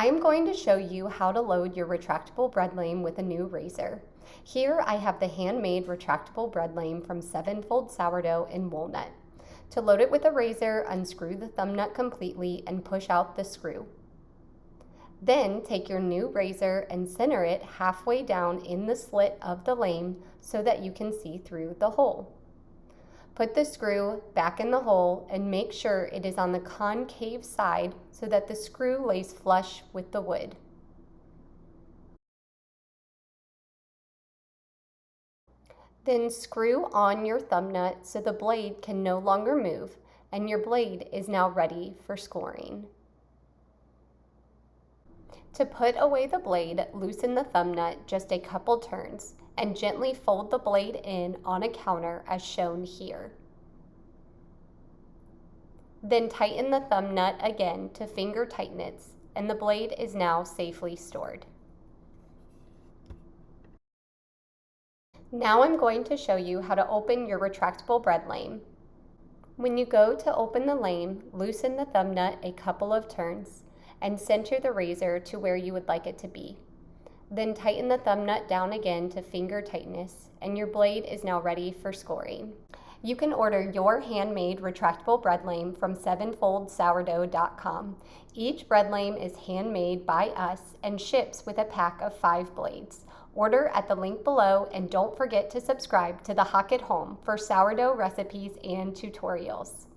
I'm going to show you how to load your retractable bread lame with a new razor. Here I have the handmade retractable bread lame from Sevenfold Sourdough in walnut. To load it with a razor, unscrew the thumb nut completely and push out the screw. Then take your new razor and center it halfway down in the slit of the lame so that you can see through the hole. Put the screw back in the hole and make sure it is on the concave side so that the screw lays flush with the wood. Then screw on your thumb nut so the blade can no longer move and your blade is now ready for scoring. To put away the blade, loosen the thumb nut just a couple turns and gently fold the blade in on a counter as shown here. Then tighten the thumb nut again to finger tightness and the blade is now safely stored. Now I'm going to show you how to open your retractable bread lame. When you go to open the lame, loosen the thumb nut a couple of turns and center the razor to where you would like it to be. Then tighten the thumb nut down again to finger tightness and your blade is now ready for scoring. You can order your handmade retractable bread lame from sevenfoldsourdough.com. Each bread lame is handmade by us and ships with a pack of 5 blades. Order at the link below and don't forget to subscribe to the Hawk at Home for sourdough recipes and tutorials.